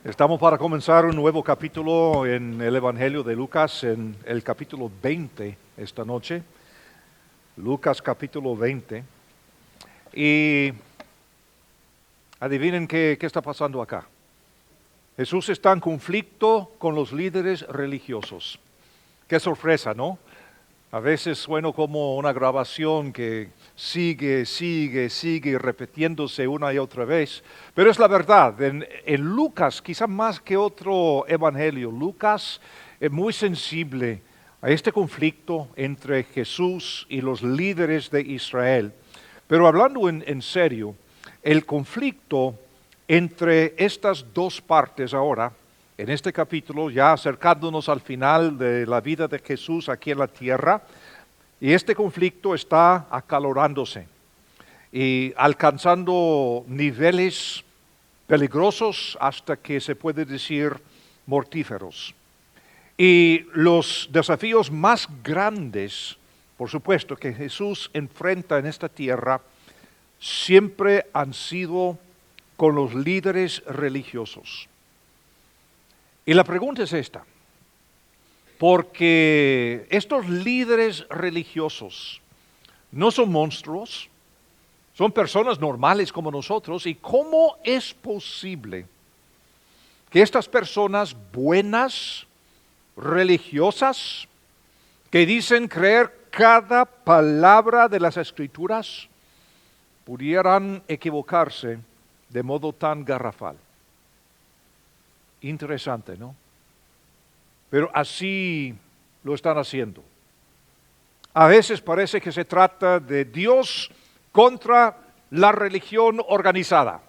Estamos para comenzar un nuevo capítulo en el Evangelio de Lucas, en el capítulo 20 esta noche. Lucas capítulo 20. Y adivinen qué está pasando acá. Jesús está en conflicto con los líderes religiosos. Qué sorpresa, ¿no? A veces suena como una grabación que sigue repitiéndose una y otra vez. Pero es la verdad, en Lucas, quizá más que otro evangelio, Lucas es muy sensible a este conflicto entre Jesús y los líderes de Israel. Pero hablando en serio, el conflicto entre estas dos partes ahora, en este capítulo, ya acercándonos al final de la vida de Jesús aquí en la tierra, y este conflicto está acalorándose y alcanzando niveles peligrosos hasta que se puede decir mortíferos. Y los desafíos más grandes, por supuesto, que Jesús enfrenta en esta tierra, siempre han sido con los líderes religiosos. Y la pregunta es esta, porque estos líderes religiosos no son monstruos, son personas normales como nosotros, y ¿cómo es posible que estas personas buenas, religiosas, que dicen creer cada palabra de las Escrituras, pudieran equivocarse de modo tan garrafal? Interesante, ¿no? Pero así lo están haciendo. A veces parece que se trata de Dios contra la religión organizada.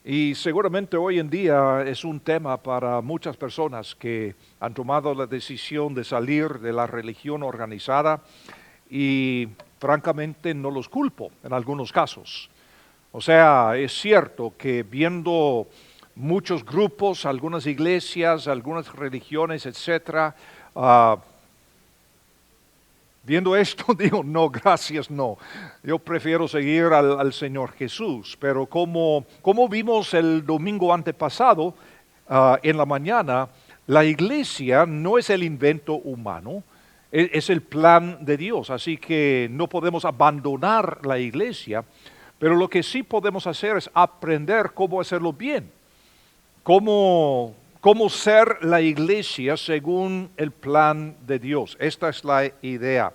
Y seguramente hoy en día es un tema para muchas personas que han tomado la decisión de salir de la religión organizada y francamente no los culpo en algunos casos. O sea, es cierto que viendo muchos grupos, algunas iglesias, algunas religiones, etcétera, viendo esto digo, no, gracias, no. Yo prefiero seguir al Señor Jesús, pero como vimos el domingo antepasado, en la mañana, la iglesia no es el invento humano, es el plan de Dios, así que no podemos abandonar la iglesia, pero lo que sí podemos hacer es aprender cómo hacerlo bien. Cómo ser la iglesia según el plan de Dios. Esta es la idea.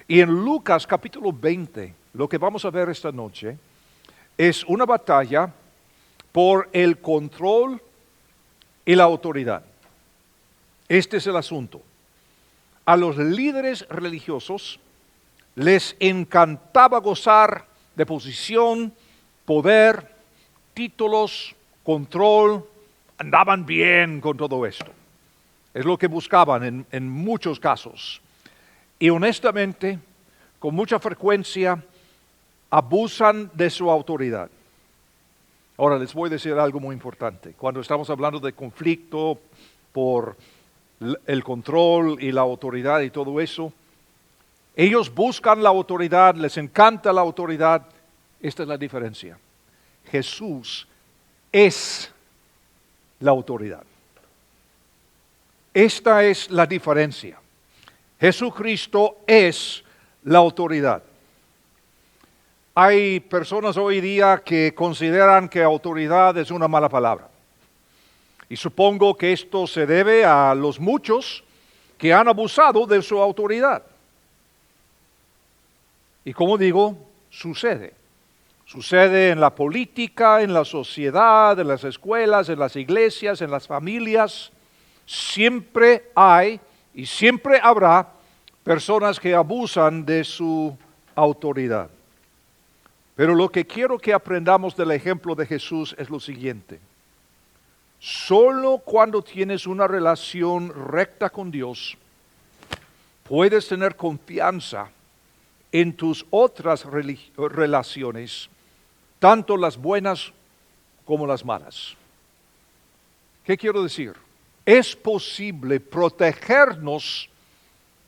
Y en Lucas capítulo 20, lo que vamos a ver esta noche es una batalla por el control y la autoridad. Este es el asunto. A los líderes religiosos les encantaba gozar de posición, poder, títulos, control. Andaban bien con todo esto. Es lo que buscaban en muchos casos. Y honestamente, con mucha frecuencia, abusan de su autoridad. Ahora les voy a decir algo muy importante. Cuando estamos hablando de conflicto por el control y la autoridad y todo eso, ellos buscan la autoridad, les encanta la autoridad. Esta es la diferencia. Jesús es la autoridad. Esta es la diferencia. Jesucristo es la autoridad. Hay personas hoy día que consideran que autoridad es una mala palabra. Y supongo que esto se debe a los muchos que han abusado de su autoridad. Y como digo, sucede. Sucede en la política, en la sociedad, en las escuelas, en las iglesias, en las familias. Siempre hay y siempre habrá personas que abusan de su autoridad. Pero lo que quiero que aprendamos del ejemplo de Jesús es lo siguiente. Solo cuando tienes una relación recta con Dios, puedes tener confianza en tus otras relaciones, tanto las buenas como las malas. ¿Qué quiero decir? Es posible protegernos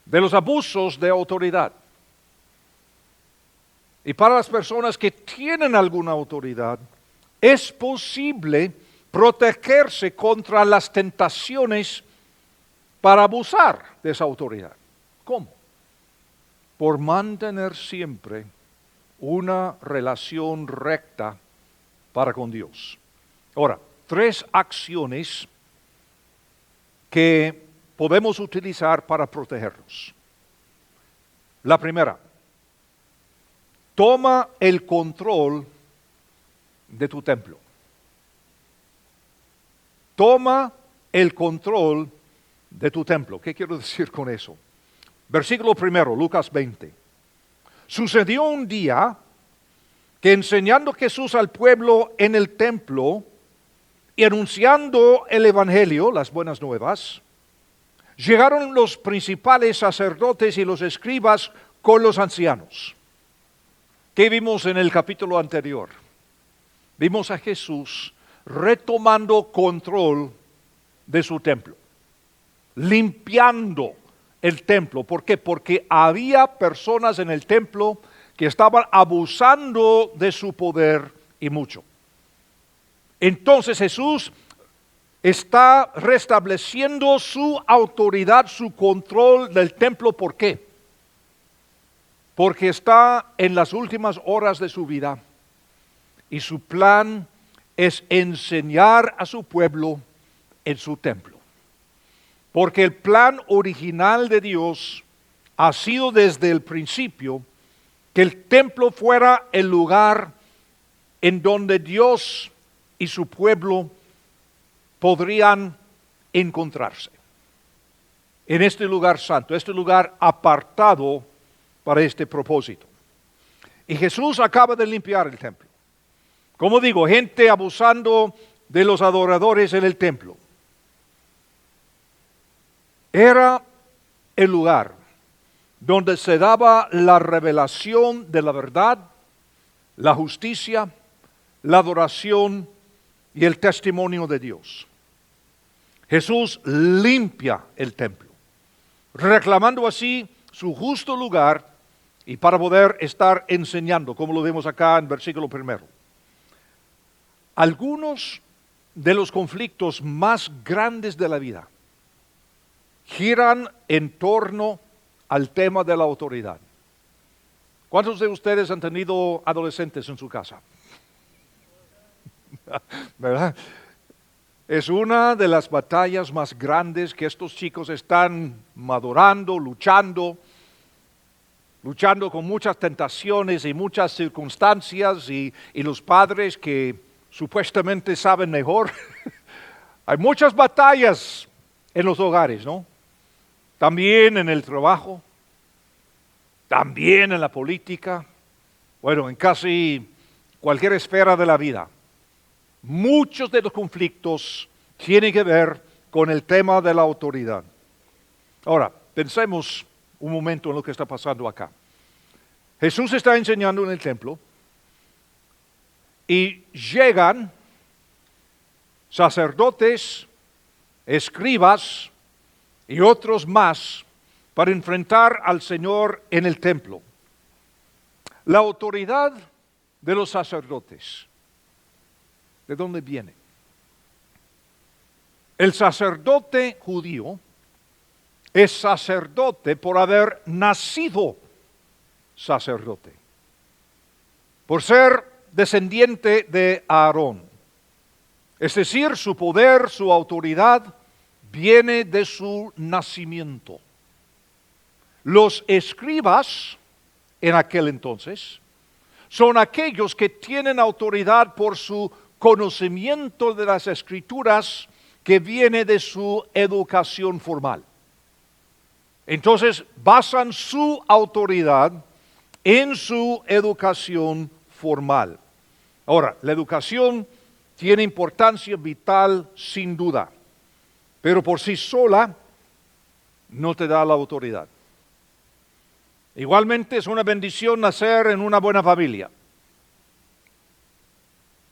de los abusos de autoridad. Y para las personas que tienen alguna autoridad, es posible protegerse contra las tentaciones para abusar de esa autoridad. ¿Cómo? Por mantener siempre una relación recta para con Dios. Ahora, 3 acciones que podemos utilizar para protegernos. La primera, toma el control de tu templo. Toma el control de tu templo. ¿Qué quiero decir con eso? Versículo 1, Lucas 20. Sucedió un día que enseñando Jesús al pueblo en el templo y anunciando el evangelio, las buenas nuevas, llegaron los principales sacerdotes y los escribas con los ancianos. ¿Qué vimos en el capítulo anterior? Vimos a Jesús retomando control de su templo, limpiando el templo. ¿Por qué? Porque había personas en el templo que estaban abusando de su poder y mucho. Entonces Jesús está restableciendo su autoridad, su control del templo. ¿Por qué? Porque está en las últimas horas de su vida y su plan es enseñar a su pueblo en su templo. Porque el plan original de Dios ha sido desde el principio que el templo fuera el lugar en donde Dios y su pueblo podrían encontrarse. En este lugar santo, este lugar apartado para este propósito. Y Jesús acaba de limpiar el templo. Como digo, gente abusando de los adoradores en el templo. Era el lugar donde se daba la revelación de la verdad, la justicia, la adoración y el testimonio de Dios. Jesús limpia el templo, reclamando así su justo lugar y para poder estar enseñando, como lo vemos acá en versículo 1. Algunos de los conflictos más grandes de la vida giran en torno al tema de la autoridad. ¿Cuántos de ustedes han tenido adolescentes en su casa? ¿Verdad? Es una de las batallas más grandes que estos chicos están madurando, luchando con muchas tentaciones y muchas circunstancias y los padres que supuestamente saben mejor. Hay muchas batallas en los hogares, ¿no? También en el trabajo, también en la política, bueno, en casi cualquier esfera de la vida. Muchos de los conflictos tienen que ver con el tema de la autoridad. Ahora, pensemos un momento en lo que está pasando acá. Jesús está enseñando en el templo y llegan sacerdotes, escribas y otros más para enfrentar al Señor en el templo. La autoridad de los sacerdotes, ¿de dónde viene? El sacerdote judío es sacerdote por haber nacido sacerdote, por ser descendiente de Aarón. Es decir, su poder, su autoridad viene de su nacimiento. Los escribas en aquel entonces son aquellos que tienen autoridad por su conocimiento de las escrituras que viene de su educación formal. Entonces basan su autoridad en su educación formal. Ahora, la educación tiene importancia vital sin duda, pero por sí sola no te da la autoridad. Igualmente es una bendición nacer en una buena familia.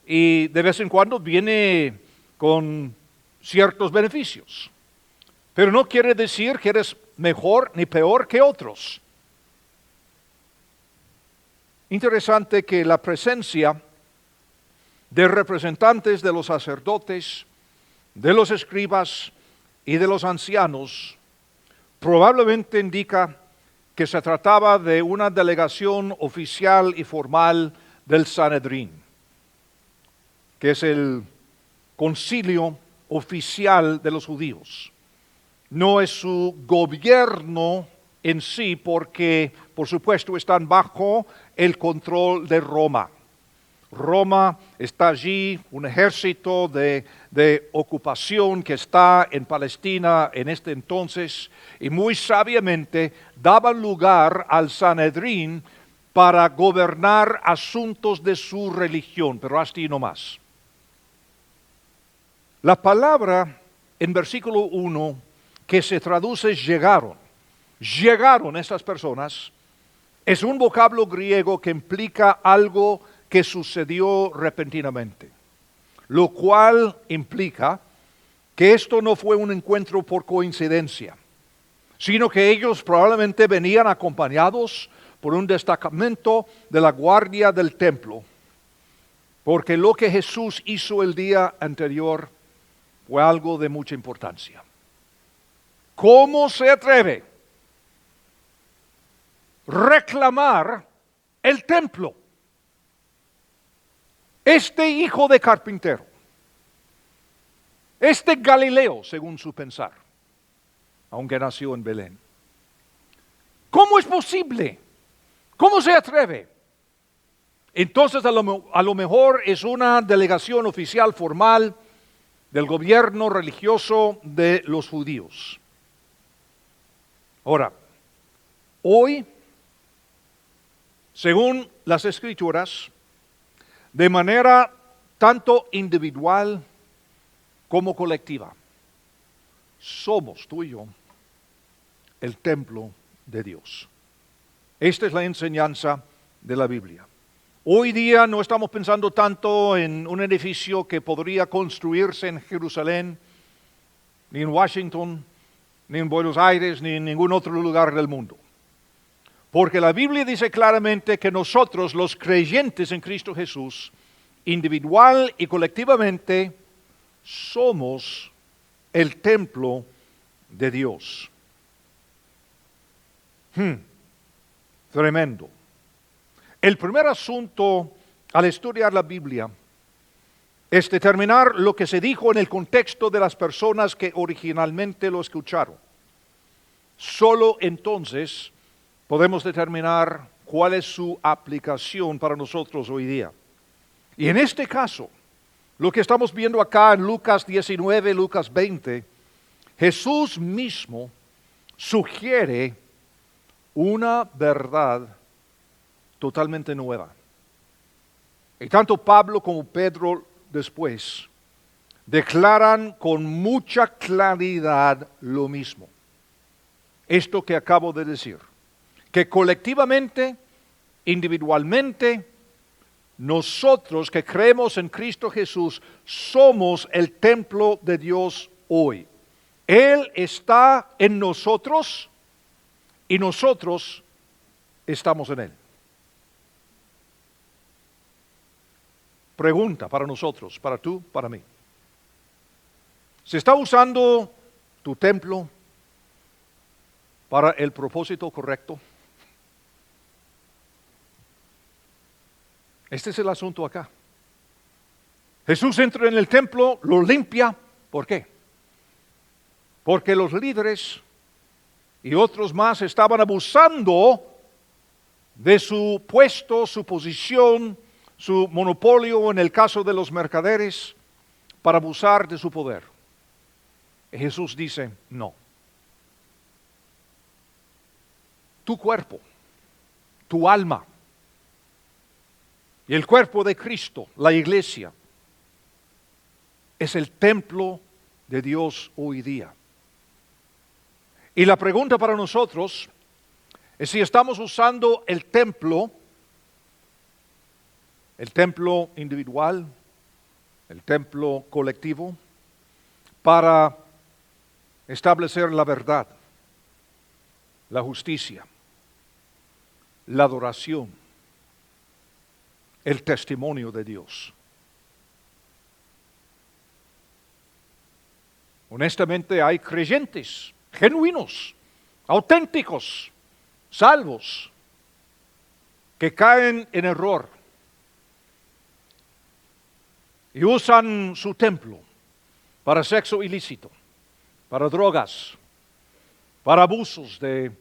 Y de vez en cuando viene con ciertos beneficios. Pero no quiere decir que eres mejor ni peor que otros. Interesante que la presencia de representantes de los sacerdotes, de los escribas y de los ancianos, probablemente indica que se trataba de una delegación oficial y formal del Sanedrín, que es el concilio oficial de los judíos. No es su gobierno en sí, porque, por supuesto, están bajo el control de Roma. Roma está allí, un ejército de ocupación que está en Palestina en este entonces, y muy sabiamente daban lugar al Sanedrín para gobernar asuntos de su religión, pero hasta ahí no más. La palabra en versículo 1 que se traduce llegaron estas personas, es un vocablo griego que implica algo que sucedió repentinamente, lo cual implica que esto no fue un encuentro por coincidencia, sino que ellos probablemente venían acompañados por un destacamento de la guardia del templo, porque lo que Jesús hizo el día anterior fue algo de mucha importancia. ¿Cómo se atreve reclamar el templo? Este hijo de carpintero, este Galileo, según su pensar, aunque nació en Belén. ¿Cómo es posible? ¿Cómo se atreve? Entonces a lo mejor es una delegación oficial formal del gobierno religioso de los judíos. Ahora, hoy, según las Escrituras, de manera tanto individual como colectiva, somos tú y yo el templo de Dios. Esta es la enseñanza de la Biblia. Hoy día no estamos pensando tanto en un edificio que podría construirse en Jerusalén, ni en Washington, ni en Buenos Aires, ni en ningún otro lugar del mundo. Porque la Biblia dice claramente que nosotros, los creyentes en Cristo Jesús, individual y colectivamente, somos el templo de Dios. Tremendo. El primer asunto al estudiar la Biblia es determinar lo que se dijo en el contexto de las personas que originalmente lo escucharon. Solo entonces podemos determinar cuál es su aplicación para nosotros hoy día. Y en este caso, lo que estamos viendo acá en Lucas 19, Lucas 20, Jesús mismo sugiere una verdad totalmente nueva. Y tanto Pablo como Pedro después declaran con mucha claridad lo mismo. Esto que acabo de decir, que colectivamente, individualmente, nosotros que creemos en Cristo Jesús somos el templo de Dios hoy. Él está en nosotros y nosotros estamos en Él. Pregunta para nosotros, para tú, para mí. ¿Se está usando tu templo para el propósito correcto? Este es el asunto acá. Jesús entra en el templo, lo limpia. ¿Por qué? Porque los líderes y otros más estaban abusando de su puesto, su posición, su monopolio en el caso de los mercaderes, para abusar de su poder. Y Jesús dice, no. Tu cuerpo, tu alma, y el cuerpo de Cristo, la iglesia, es el templo de Dios hoy día. Y la pregunta para nosotros es si estamos usando el templo individual, el templo colectivo, para establecer la verdad, la justicia, la adoración, el testimonio de Dios. Honestamente hay creyentes genuinos, auténticos, salvos, que caen en error y usan su templo para sexo ilícito, para drogas, para abusos de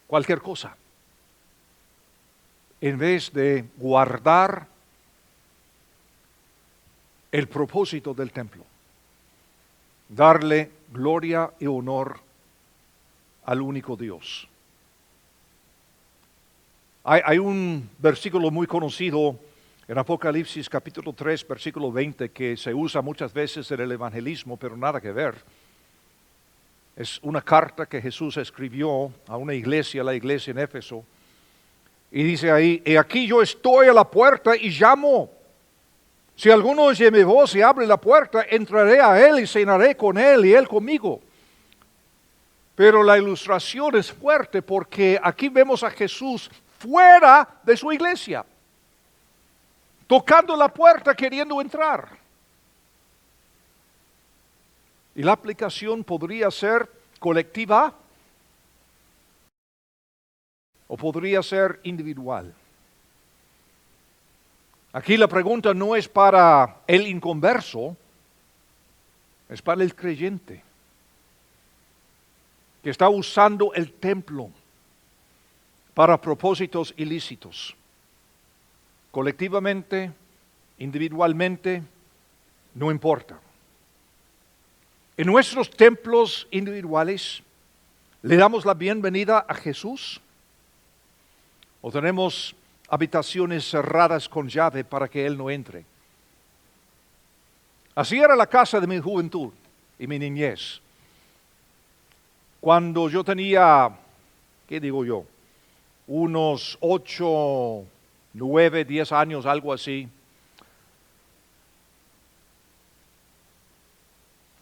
cualquier cosa, en vez de guardar el propósito del templo, darle gloria y honor al único Dios. Hay un versículo muy conocido en Apocalipsis capítulo 3, versículo 20, que se usa muchas veces en el evangelismo, pero nada que ver. Es una carta que Jesús escribió a una iglesia, la iglesia en Éfeso, y dice ahí: "He aquí yo estoy a la puerta y llamo. Si alguno oye mi voz y abre la puerta, entraré a él y cenaré con él y él conmigo." Pero la ilustración es fuerte porque aquí vemos a Jesús fuera de su iglesia, tocando la puerta queriendo entrar. Y la aplicación podría ser colectiva o podría ser individual. Aquí la pregunta no es para el inconverso, es para el creyente que está usando el templo para propósitos ilícitos. Colectivamente, individualmente, no importa. En nuestros templos individuales, ¿le damos la bienvenida a Jesús? ¿O tenemos habitaciones cerradas con llave para que Él no entre? Así era la casa de mi juventud y mi niñez. Cuando yo tenía, ¿qué digo yo? Unos 8, 9, 10 años, algo así.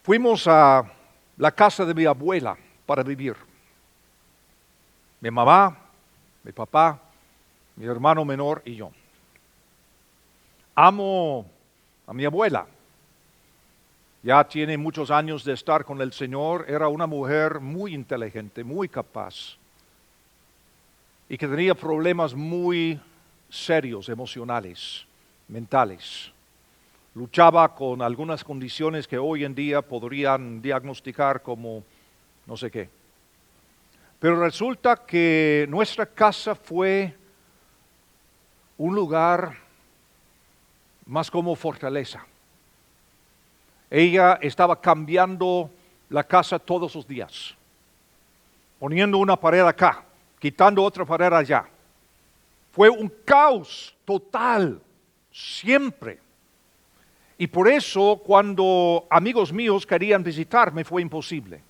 Fuimos a la casa de mi abuela para vivir. Mi mamá, mi papá, mi hermano menor y yo. Amo a mi abuela. Ya tiene muchos años de estar con el Señor. Era una mujer muy inteligente, muy capaz. Y que tenía problemas muy serios, emocionales, mentales. Luchaba con algunas condiciones que hoy en día podrían diagnosticar como no sé qué. Pero resulta que nuestra casa fue un lugar más como fortaleza. Ella estaba cambiando la casa todos los días, poniendo una pared acá, quitando otra pared allá. Fue un caos total, siempre. Y por eso cuando amigos míos querían visitarme fue imposible.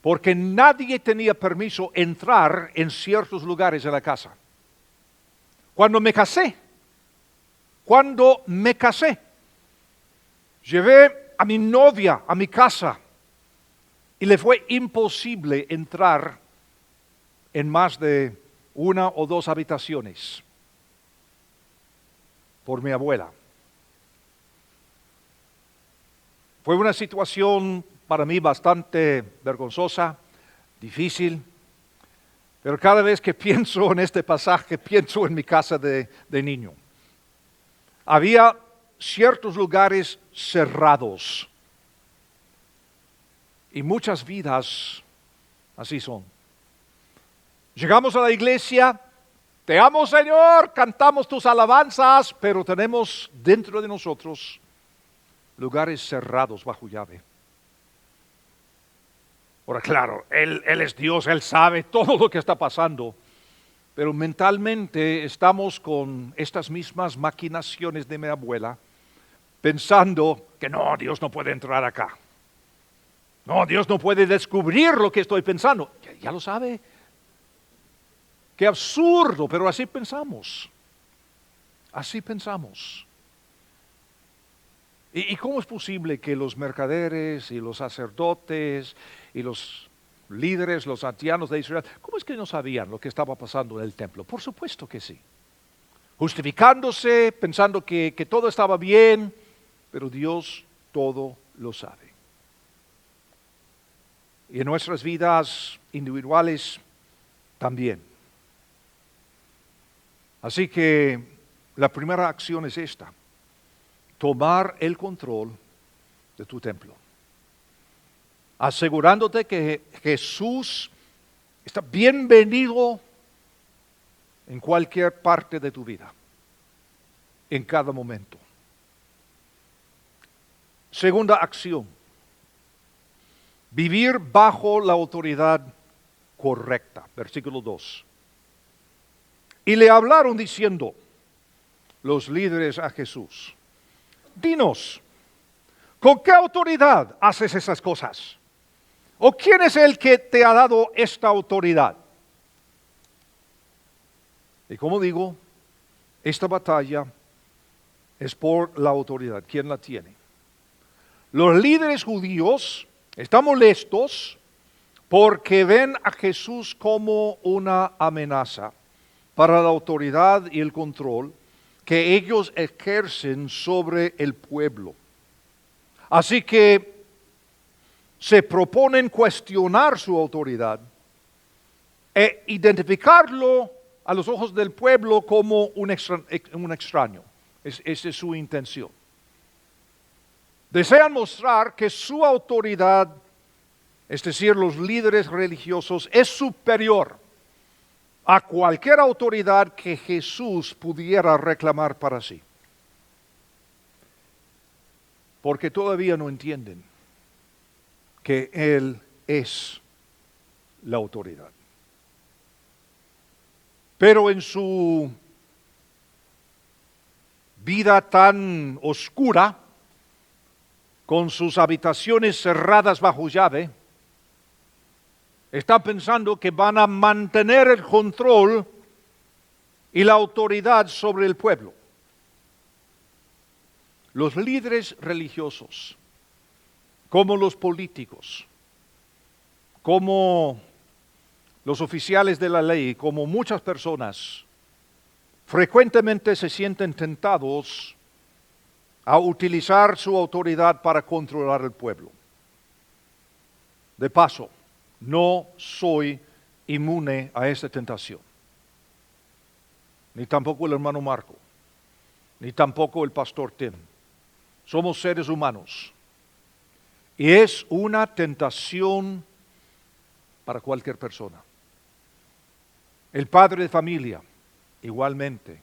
Porque nadie tenía permiso entrar en ciertos lugares de la casa. Cuando me casé, llevé a mi novia a mi casa y le fue imposible entrar en más de 1 o 2 habitaciones por mi abuela. Fue una situación para mí bastante vergonzosa, difícil, pero cada vez que pienso en este pasaje, pienso en mi casa de niño. Había ciertos lugares cerrados y muchas vidas así son. Llegamos a la iglesia, te amo Señor, cantamos tus alabanzas, pero tenemos dentro de nosotros lugares cerrados bajo llave. Ahora claro, Él es Dios, Él sabe todo lo que está pasando, pero mentalmente estamos con estas mismas maquinaciones de mi abuela, pensando que no, Dios no puede entrar acá. No, Dios no puede descubrir lo que estoy pensando. Ya lo sabe. Qué absurdo, pero así pensamos. Así pensamos. ¿Y cómo es posible que los mercaderes y los sacerdotes y los líderes, los ancianos de Israel, cómo es que no sabían lo que estaba pasando en el templo? Por supuesto que sí. Justificándose, pensando que todo estaba bien, pero Dios todo lo sabe. Y en nuestras vidas individuales también. Así que la primera acción es esta: tomar el control de tu templo, asegurándote que Jesús está bienvenido en cualquier parte de tu vida, en cada momento. Segunda acción: vivir bajo la autoridad correcta. Versículo 2. Y le hablaron diciendo los líderes a Jesús: dinos, ¿con qué autoridad haces esas cosas? ¿O quién es el que te ha dado esta autoridad? Y como digo, esta batalla es por la autoridad. ¿Quién la tiene? Los líderes judíos están molestos porque ven a Jesús como una amenaza para la autoridad y el control que ellos ejercen sobre el pueblo. Así que se proponen cuestionar su autoridad e identificarlo a los ojos del pueblo como un extraño. Esa es su intención. Desean mostrar que su autoridad, es decir, los líderes religiosos, es superior a cualquier autoridad que Jesús pudiera reclamar para sí. Porque todavía no entienden que Él es la autoridad. Pero en su vida tan oscura, con sus habitaciones cerradas bajo llave, están pensando que van a mantener el control y la autoridad sobre el pueblo. Los líderes religiosos, como los políticos, como los oficiales de la ley, como muchas personas, frecuentemente se sienten tentados a utilizar su autoridad para controlar el pueblo. De paso, no soy inmune a esta tentación. Ni tampoco el hermano Marco, ni tampoco el pastor Tim. Somos seres humanos. Y es una tentación para cualquier persona. El padre de familia, igualmente.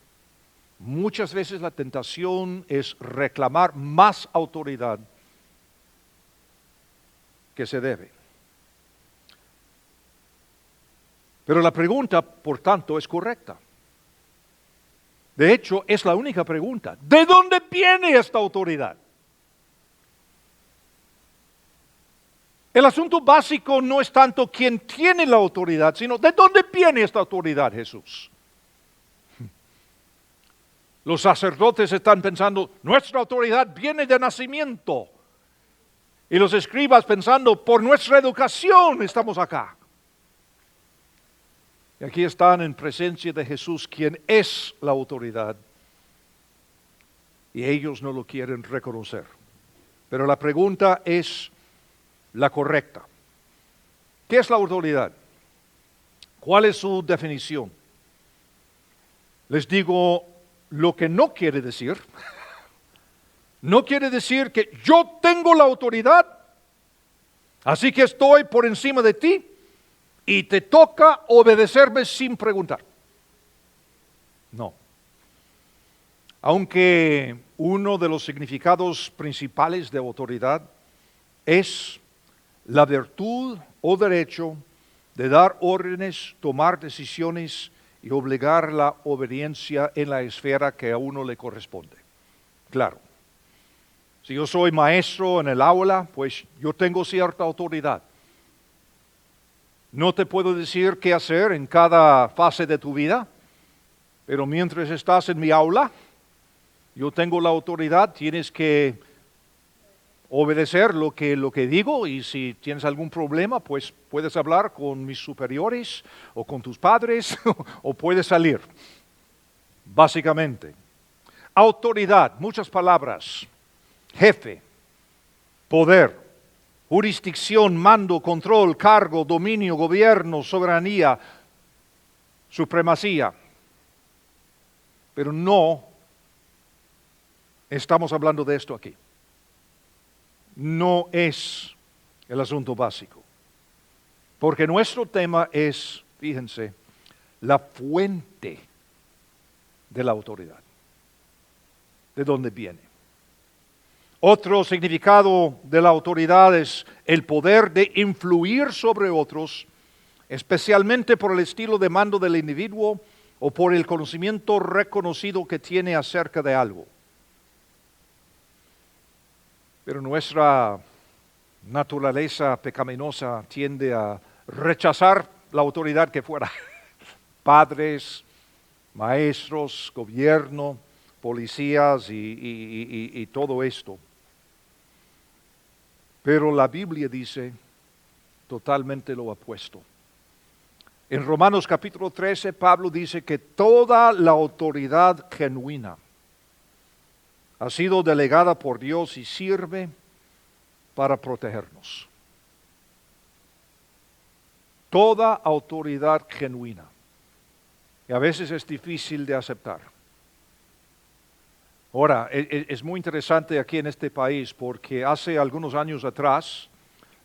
Muchas veces la tentación es reclamar más autoridad que se debe. Pero la pregunta, por tanto, es correcta. De hecho, es la única pregunta. ¿De dónde viene esta autoridad? El asunto básico no es tanto quién tiene la autoridad, sino ¿de dónde viene esta autoridad, Jesús? Los sacerdotes están pensando, nuestra autoridad viene de nacimiento. Y los escribas pensando, por nuestra educación estamos acá. Y aquí están en presencia de Jesús, quien es la autoridad. Y ellos no lo quieren reconocer. Pero la pregunta es la correcta. ¿Qué es la autoridad? ¿Cuál es su definición? Les digo lo que no quiere decir. No quiere decir que yo tengo la autoridad, así que estoy por encima de ti y te toca obedecerme sin preguntar. No. Aunque uno de los significados principales de autoridad es la virtud o derecho de dar órdenes, tomar decisiones y obligar la obediencia en la esfera que a uno le corresponde. Claro. Si yo soy maestro en el aula, pues yo tengo cierta autoridad. No te puedo decir qué hacer en cada fase de tu vida, pero mientras estás en mi aula, yo tengo la autoridad, tienes que obedecer lo que digo, y si tienes algún problema, pues puedes hablar con mis superiores o con tus padres o puedes salir. Básicamente. Autoridad, muchas palabras. Jefe, poder, jurisdicción, mando, control, cargo, dominio, gobierno, soberanía, supremacía. Pero no estamos hablando de esto aquí. No es el asunto básico. Porque nuestro tema es, fíjense, la fuente de la autoridad. ¿De dónde viene? Otro significado de la autoridad es el poder de influir sobre otros, especialmente por el estilo de mando del individuo o por el conocimiento reconocido que tiene acerca de algo. Pero nuestra naturaleza pecaminosa tiende a rechazar la autoridad que fuera. Padres, maestros, gobierno, policías y todo esto. Pero la Biblia dice totalmente lo opuesto. En Romanos capítulo 13, Pablo dice que toda la autoridad genuina ha sido delegada por Dios y sirve para protegernos. Toda autoridad genuina. Y a veces es difícil de aceptar. Ahora, es muy interesante aquí en este país porque hace algunos años atrás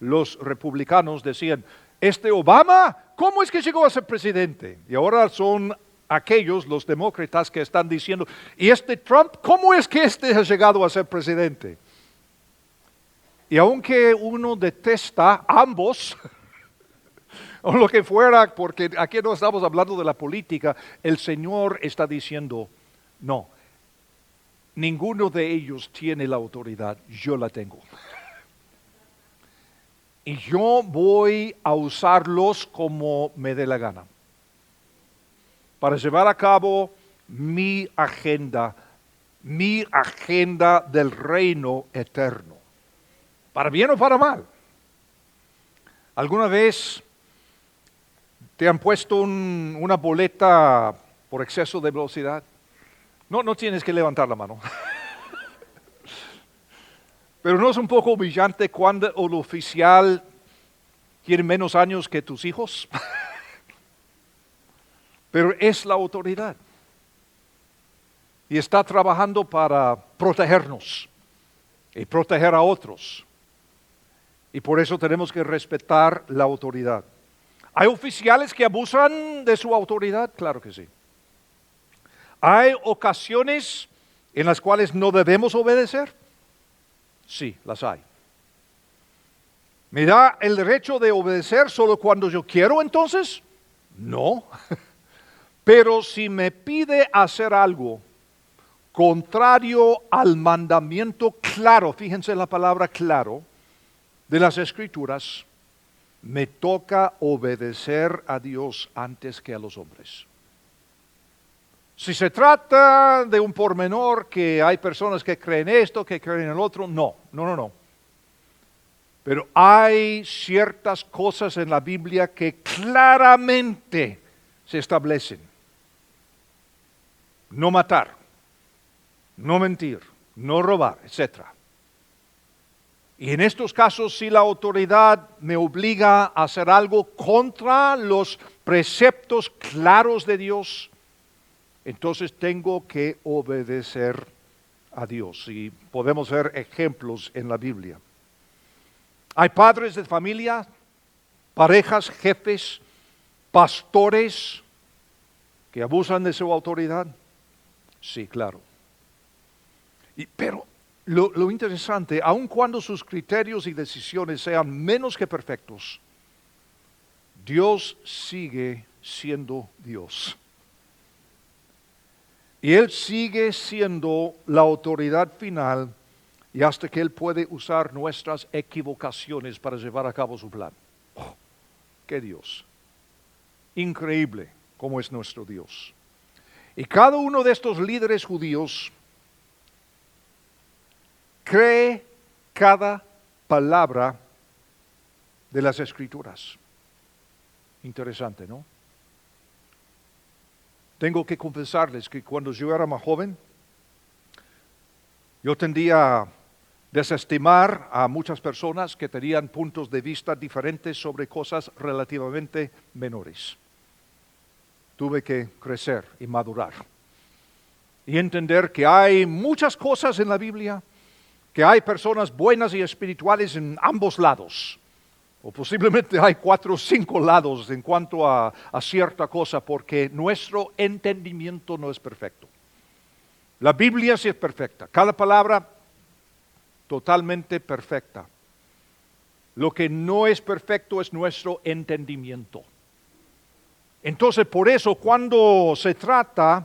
los republicanos decían, Obama, ¿cómo es que llegó a ser presidente? Y ahora son aquellos, los demócratas, que están diciendo, ¿y Trump, cómo es que ha llegado a ser presidente? Y aunque uno detesta ambos, o lo que fuera, porque aquí no estamos hablando de la política, el Señor está diciendo, no, ninguno de ellos tiene la autoridad, yo la tengo. Y yo voy a usarlos como me dé la gana, para llevar a cabo mi agenda del reino eterno, para bien o para mal. ¿Alguna vez te han puesto una boleta por exceso de velocidad? No tienes que levantar la mano. Pero ¿no es un poco humillante cuando el oficial tiene menos años que tus hijos? Pero es la autoridad. Y está trabajando para protegernos y proteger a otros. Y por eso tenemos que respetar la autoridad. ¿Hay oficiales que abusan de su autoridad? Claro que sí. ¿Hay ocasiones en las cuales no debemos obedecer? Sí, las hay. ¿Me da el derecho de obedecer solo cuando yo quiero entonces? No. Pero si me pide hacer algo contrario al mandamiento claro, fíjense en la palabra claro, de las Escrituras, me toca obedecer a Dios antes que a los hombres. Si se trata de un pormenor que hay personas que creen esto, que creen en el otro, no. Pero hay ciertas cosas en la Biblia que claramente se establecen. No matar, no mentir, no robar, etc. Y en estos casos, si la autoridad me obliga a hacer algo contra los preceptos claros de Dios, entonces tengo que obedecer a Dios. Y podemos ver ejemplos en la Biblia. Hay padres de familia, parejas, jefes, pastores que abusan de su autoridad. Sí, claro. Pero lo interesante, aun cuando sus criterios y decisiones sean menos que perfectos, Dios sigue siendo Dios. Y Él sigue siendo la autoridad final y hasta que Él puede usar nuestras equivocaciones para llevar a cabo su plan. ¡Oh, qué Dios! Increíble cómo es nuestro Dios. Y cada uno de estos líderes judíos cree cada palabra de las Escrituras. Interesante, ¿no? Tengo que confesarles que cuando yo era más joven, yo tendía desestimar a muchas personas que tenían puntos de vista diferentes sobre cosas relativamente menores. Tuve que crecer y madurar y entender que hay muchas cosas en la Biblia, que hay personas buenas y espirituales en ambos lados, o posiblemente hay 4 o 5 lados en cuanto a cierta cosa, porque nuestro entendimiento no es perfecto. La Biblia sí es perfecta, cada palabra totalmente perfecta. Lo que no es perfecto es nuestro entendimiento. Entonces, por eso, cuando se trata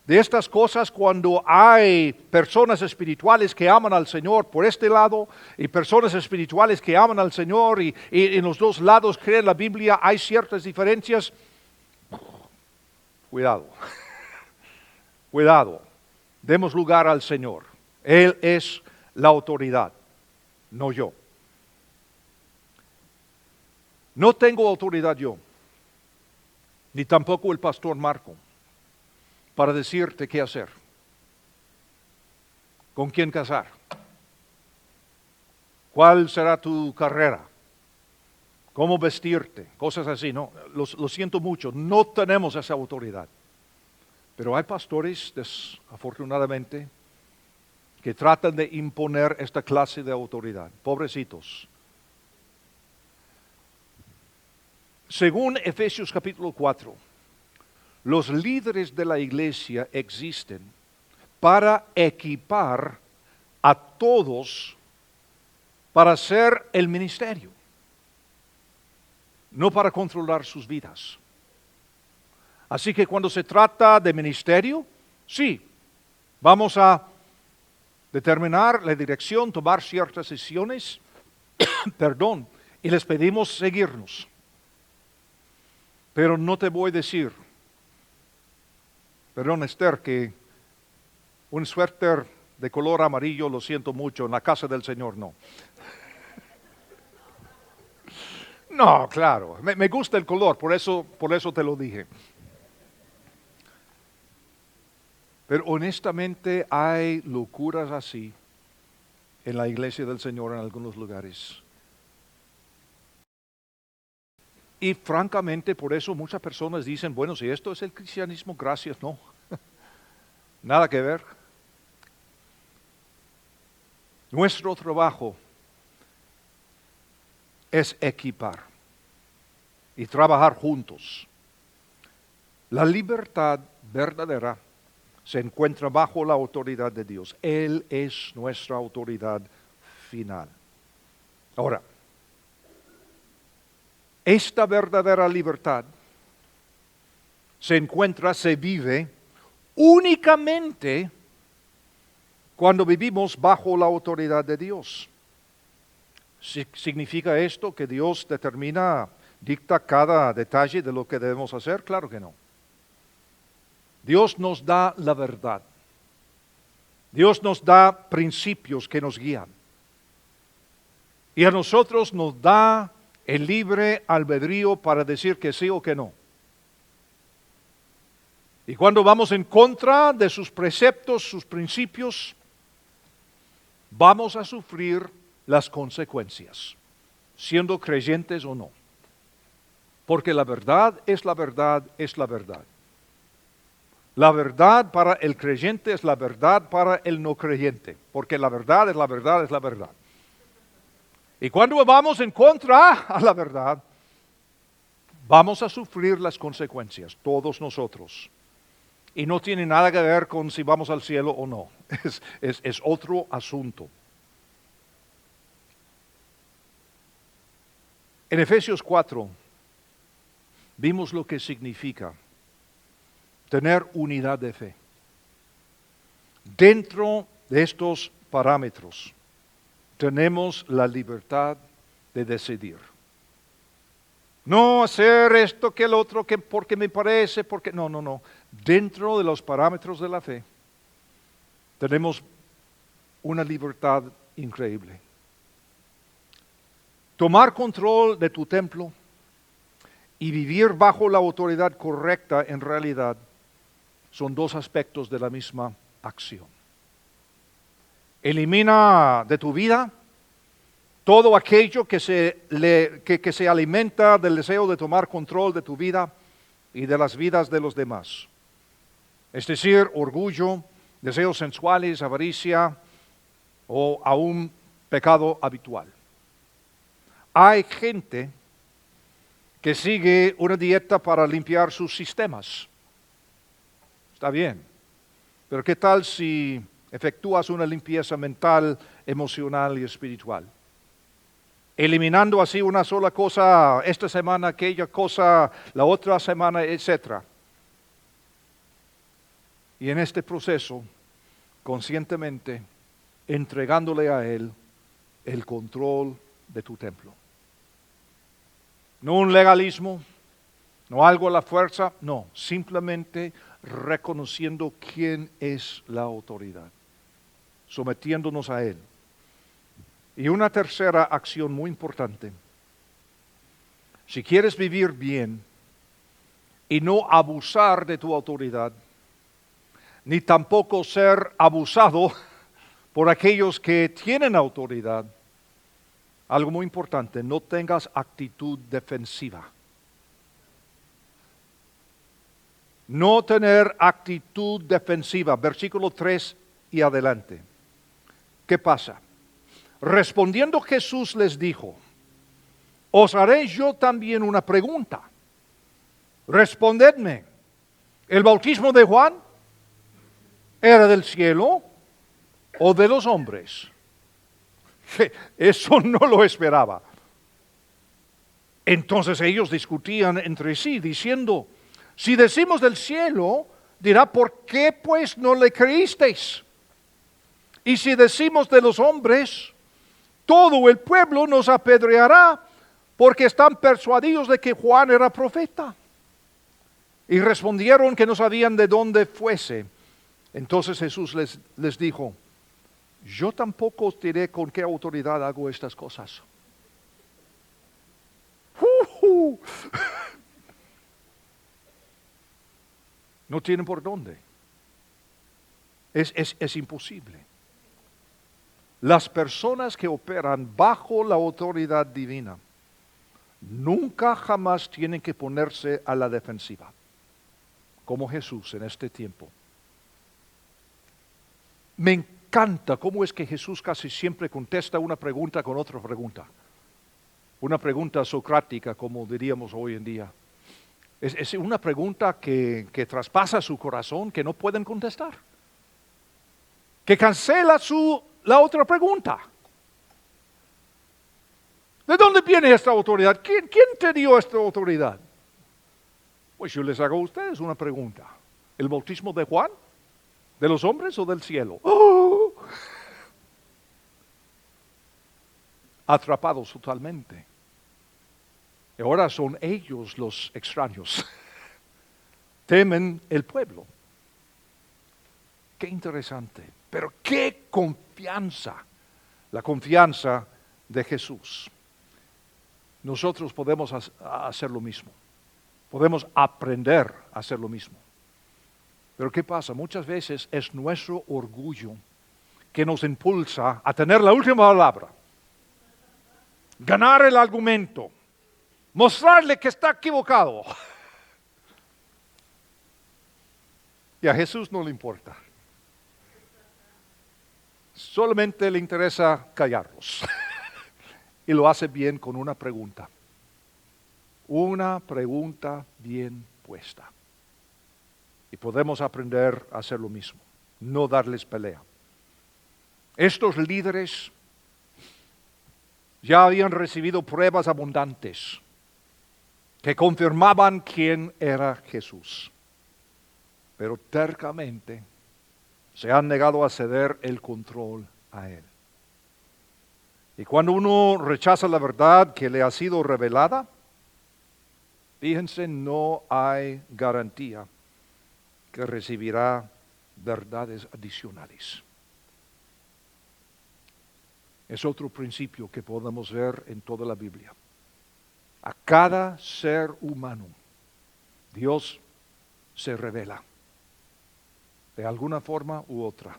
de estas cosas, cuando hay personas espirituales que aman al Señor por este lado y personas espirituales que aman al Señor y en los dos lados creen la Biblia, hay ciertas diferencias. Cuidado, cuidado, demos lugar al Señor. Él es la autoridad, no yo. No tengo autoridad yo, ni tampoco el pastor Marco, para decirte qué hacer, con quién casar, cuál será tu carrera, cómo vestirte, cosas así. No, lo siento mucho, no tenemos esa autoridad. Pero hay pastores, desafortunadamente, que tratan de imponer esta clase de autoridad. Pobrecitos. Según Efesios capítulo 4, los líderes de la iglesia existen para equipar a todos para hacer el ministerio, no para controlar sus vidas. Así que cuando se trata de ministerio, sí, vamos a determinar la dirección, tomar ciertas decisiones, perdón, y les pedimos seguirnos. Pero no te voy a decir, perdón Esther, que un suéter de color amarillo, lo siento mucho, en la casa del Señor no. No, claro, me gusta el color, por eso te lo dije. Pero honestamente hay locuras así en la iglesia del Señor en algunos lugares. Y francamente por eso muchas personas dicen, bueno, si esto es el cristianismo, gracias, no. Nada que ver. Nuestro trabajo es equipar y trabajar juntos. La libertad verdadera se encuentra bajo la autoridad de Dios. Él es nuestra autoridad final. Ahora, esta verdadera libertad se vive únicamente cuando vivimos bajo la autoridad de Dios. ¿Significa esto que Dios dicta cada detalle de lo que debemos hacer? Claro que no. Dios nos da la verdad. Dios nos da principios que nos guían. Y a nosotros nos da el libre albedrío para decir que sí o que no. Y cuando vamos en contra de sus preceptos, sus principios, vamos a sufrir las consecuencias, siendo creyentes o no. Porque la verdad es la verdad, es la verdad. La verdad para el creyente es la verdad para el no creyente, porque la verdad es la verdad, es la verdad. Y cuando vamos en contra a la verdad, vamos a sufrir las consecuencias, todos nosotros. Y no tiene nada que ver con si vamos al cielo o no, es otro asunto. En Efesios 4 vimos lo que significa tener unidad de fe. Dentro de estos parámetros tenemos la libertad de decidir. No hacer esto que el otro, que porque me parece, porque no. Dentro de los parámetros de la fe tenemos una libertad increíble. Tomar control de tu templo y vivir bajo la autoridad correcta en realidad son dos aspectos de la misma acción. Elimina de tu vida todo aquello que se alimenta del deseo de tomar control de tu vida y de las vidas de los demás. Es decir, orgullo, deseos sensuales, avaricia o aún pecado habitual. Hay gente que sigue una dieta para limpiar sus sistemas. Está bien, pero ¿qué tal si efectúas una limpieza mental, emocional y espiritual? Eliminando así una sola cosa esta semana, aquella cosa la otra semana, etc. Y en este proceso, conscientemente, entregándole a Él el control de tu templo. No un legalismo, no algo a la fuerza, no, simplemente reconociendo quién es la autoridad, sometiéndonos a Él. Y una tercera acción muy importante. Si quieres vivir bien y no abusar de tu autoridad, ni tampoco ser abusado por aquellos que tienen autoridad, algo muy importante, no tengas actitud defensiva. No tener actitud defensiva. Versículo 3 y adelante. ¿Qué pasa? Respondiendo Jesús les dijo, os haré yo también una pregunta. Respondedme, ¿el bautismo de Juan era del cielo o de los hombres? Eso no lo esperaba. Entonces ellos discutían entre sí, diciendo, si decimos del cielo, dirá, ¿por qué pues no le creísteis? Y si decimos de los hombres, todo el pueblo nos apedreará, porque están persuadidos de que Juan era profeta. Y respondieron que no sabían de dónde fuese. Entonces Jesús les dijo, yo tampoco os diré con qué autoridad hago estas cosas. No tienen por dónde. Es imposible. Las personas que operan bajo la autoridad divina nunca jamás tienen que ponerse a la defensiva, como Jesús en este tiempo. Me encanta cómo es que Jesús casi siempre contesta una pregunta con otra pregunta. Una pregunta socrática, como diríamos hoy en día. Es una pregunta que traspasa su corazón, que no pueden contestar. Que cancela la otra pregunta. ¿De dónde viene esta autoridad? ¿Quién te dio esta autoridad? Pues yo les hago a ustedes una pregunta. ¿El bautismo de Juan? ¿De los hombres o del cielo? ¡Oh! Atrapados totalmente. Y ahora son ellos los extraños. Temen el pueblo. Qué interesante. Pero qué confianza. La confianza de Jesús. Nosotros podemos hacer lo mismo. Podemos aprender a hacer lo mismo. Pero ¿qué pasa? Muchas veces es nuestro orgullo que nos impulsa a tener la última palabra. Ganar el argumento. Mostrarle que está equivocado. Y a Jesús no le importa. Solamente le interesa callarlos. Y lo hace bien con una pregunta. Una pregunta bien puesta. Y podemos aprender a hacer lo mismo. No darles pelea. Estos líderes ya habían recibido pruebas abundantes que confirmaban quién era Jesús. Pero tercamente se han negado a ceder el control a Él. Y cuando uno rechaza la verdad que le ha sido revelada, fíjense, no hay garantía que recibirá verdades adicionales. Es otro principio que podemos ver en toda la Biblia. A cada ser humano, Dios se revela de alguna forma u otra.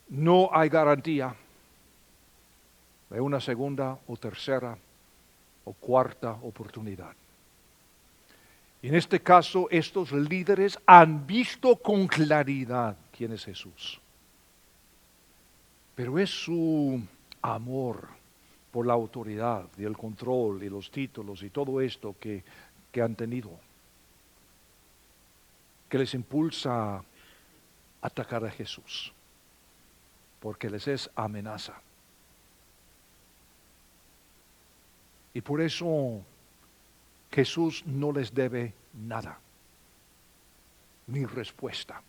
no hay garantía de una segunda o tercera o cuarta oportunidad. En este caso, estos líderes han visto con claridad quién es Jesús. Pero es su amor por la autoridad y el control y los títulos y todo esto que han tenido, que les impulsa a atacar a Jesús, porque les es amenaza. Y por eso Jesús no les debe nada, ni respuesta.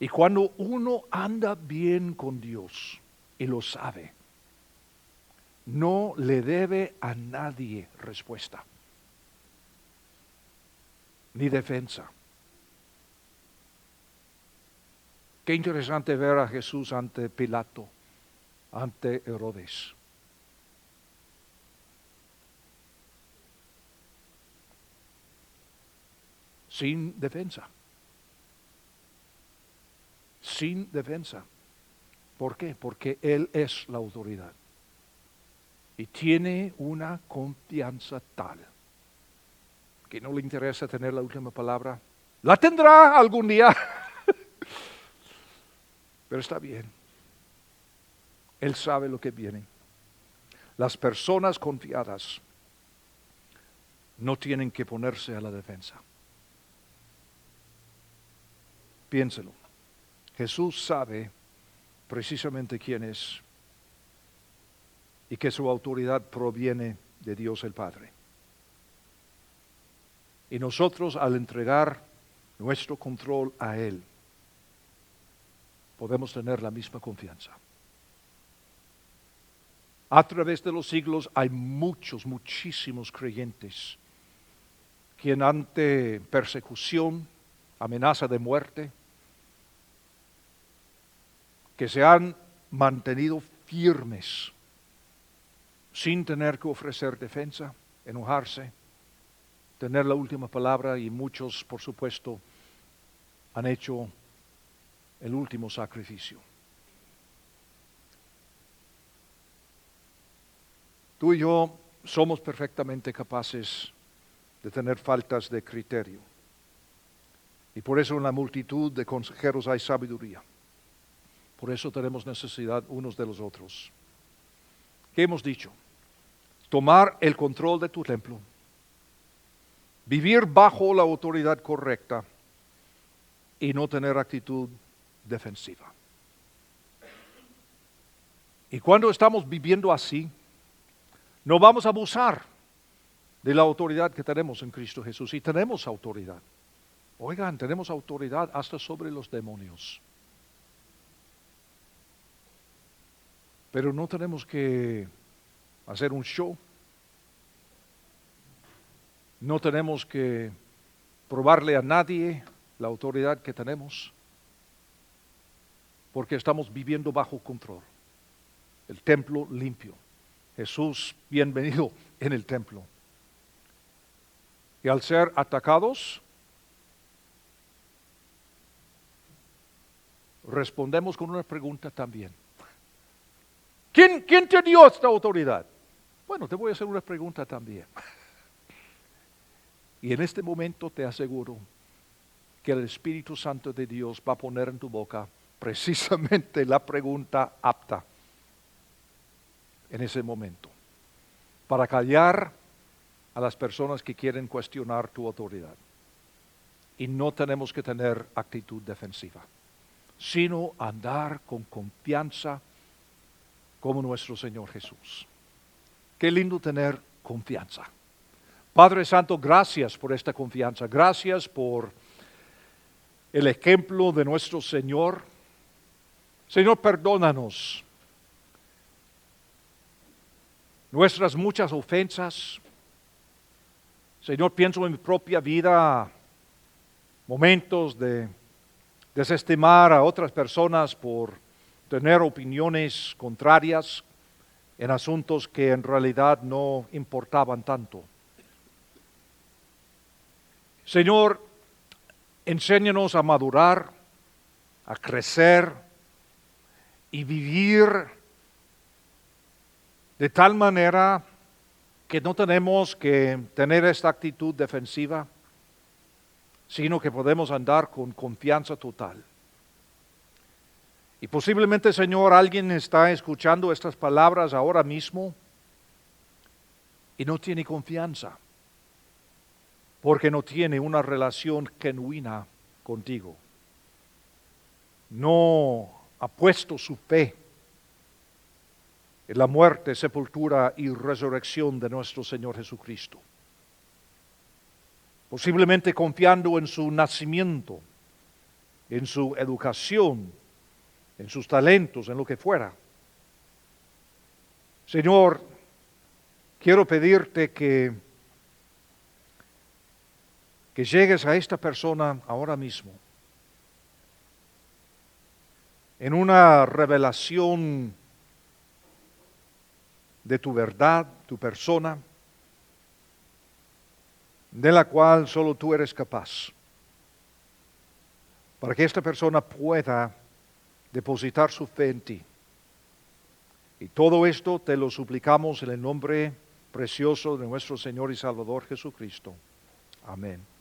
Y cuando uno anda bien con Dios y lo sabe, no le debe a nadie respuesta, ni defensa. Qué interesante ver a Jesús ante Pilato, ante Herodes. Sin defensa. Sin defensa. ¿Por qué? Porque Él es la autoridad. Y tiene una confianza tal que no le interesa tener la última palabra. La tendrá algún día. Pero está bien. Él sabe lo que viene. Las personas confiadas no tienen que ponerse a la defensa. Piénselo. Jesús sabe precisamente quién es y que su autoridad proviene de Dios el Padre. Y nosotros, al entregar nuestro control a Él, podemos tener la misma confianza. A través de los siglos hay muchísimos creyentes que ante persecución, amenaza de muerte, que se han mantenido firmes sin tener que ofrecer defensa, enojarse, tener la última palabra, y muchos, por supuesto, han hecho el último sacrificio. Tú y yo somos perfectamente capaces de tener faltas de criterio. Y por eso en la multitud de consejeros hay sabiduría. Por eso tenemos necesidad unos de los otros. ¿Qué hemos dicho? Tomar el control de tu templo, vivir bajo la autoridad correcta y no tener actitud defensiva. Y cuando estamos viviendo así, no vamos a abusar de la autoridad que tenemos en Cristo Jesús. Y tenemos autoridad. Oigan, tenemos autoridad hasta sobre los demonios. Pero no tenemos que hacer un show. No tenemos que probarle a nadie la autoridad que tenemos, porque estamos viviendo bajo control. El templo limpio. Jesús, bienvenido en el templo. Y al ser atacados, respondemos con una pregunta también. ¿Quién te dio esta autoridad? Bueno, te voy a hacer una pregunta también. Y en este momento te aseguro que el Espíritu Santo de Dios va a poner en tu boca precisamente la pregunta apta en ese momento, para callar a las personas que quieren cuestionar tu autoridad. Y no tenemos que tener actitud defensiva, sino andar con confianza como nuestro Señor Jesús. Qué lindo tener confianza. Padre Santo, gracias por esta confianza. Gracias por el ejemplo de nuestro Señor. Señor, perdónanos nuestras muchas ofensas. Señor, pienso en mi propia vida, momentos de desestimar a otras personas por tener opiniones contrarias en asuntos que en realidad no importaban tanto. Señor, enséñanos a madurar, a crecer y vivir de tal manera que no tenemos que tener esta actitud defensiva, sino que podemos andar con confianza total. Y posiblemente, Señor, alguien está escuchando estas palabras ahora mismo y no tiene confianza, porque no tiene una relación genuina contigo. No ha puesto su fe en la muerte, sepultura y resurrección de nuestro Señor Jesucristo. Posiblemente confiando en su nacimiento, en su educación, en sus talentos, en lo que fuera. Señor, quiero pedirte que llegues a esta persona ahora mismo en una revelación de tu verdad, tu persona, de la cual solo tú eres capaz, para que esta persona pueda depositar su fe en ti. Y todo esto te lo suplicamos en el nombre precioso de nuestro Señor y Salvador Jesucristo. Amén.